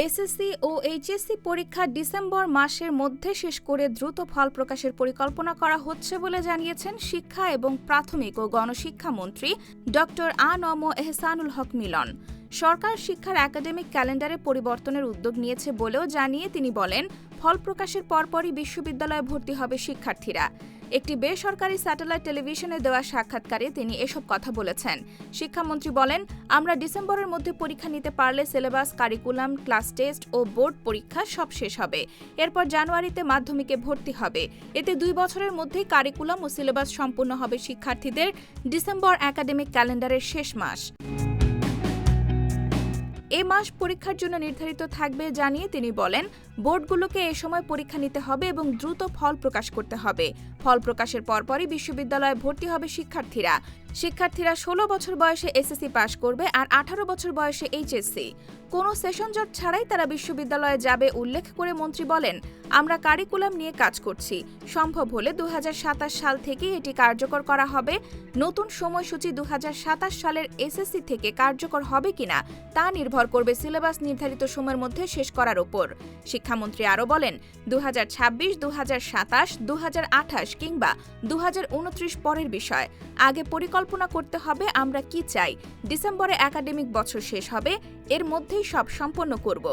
SSC ও HSC পরীক্ষা December মাসের মধ্যে শেষ করে দ্রুত ফল প্রকাশের পরিকল্পনা করা হচ্ছে বলে জানিয়েছেন শিক্ষা এবং প্রাথমিক ও গণশিক্ষা মন্ত্রী ড. আ.ন.ম এহসানুল হক মিলন। সরকার শিক্ষার একাডেমিক ক্যালেন্ডারে পরিবর্তনের উদ্যোগ নিয়েছে বলেও জানিয়ে তিনি বলেন, ফল প্রকাশের পরপরই বিশ্ববিদ্যালয়ে ভর্তি হবে শিক্ষার্থীরা। একটি বেসরকারি স্যাটেলাইট টেলিভিশনে দেওয়া সাক্ষাৎকারে তিনি এসব কথা বলেছেন। শিক্ষামন্ত্রী বলেন, আমরা ডিসেম্বরের মধ্যে পরীক্ষা নিতে পারলে সিলেবাস, কারিকুলাম, ক্লাস টেস্ট ও বোর্ড পরীক্ষা সব শেষ হবে। এরপর জানুয়ারিতে মাধ্যমিকে ভর্তি হবে। এতে 2 বছরের মধ্যেই কারিকুলাম ও সিলেবাস সম্পূর্ণ হবে শিক্ষার্থীদের। ডিসেম্বর একাডেমিক ক্যালেন্ডারের শেষ মাস। এ মাস পরীক্ষার জন্য নির্ধারিত থাকবে জানিয়ে তিনি বলেন, বোর্ডগুলোকে এ সময় পরীক্ষা নিতে হবে এবং দ্রুত ফল প্রকাশ করতে হবে। ফল প্রকাশের পরপরই বিশ্ববিদ্যালয়ে ভর্তি হবে শিক্ষার্থীরা। 16 বছর বয়সে এসএসসি পাশ করবে আর 18 বছর বয়সে এইচএসসি। কোনো সেশন জট ছাড়াই তারা বিশ্ববিদ্যালয়ে যাবে উল্লেখ করে মন্ত্রী বলেন, আমরা কারিকুলাম নিয়ে কাজ করছি। সম্ভব হলে 2027 সাল থেকেই এটি কার্যকর করা হবে। নতুন সময়সূচি 2027 সালের এসএসসি থেকে কার্যকর হবে কিনা তা নির্ভর করবে সিলেবাস নির্ধারিত সময়ের মধ্যে শেষ করার ওপর। শিক্ষামন্ত্রী আরও বলেন, 2026, 2027, 2028 কিংবা 2029 পরের বিষয়। আগে পরিকল্পনা করতে হবে আমরা কি চাই। ডিসেম্বরে একাডেমিক বছর শেষ হবে, এর মধ্যেই সব সম্পন্ন করব।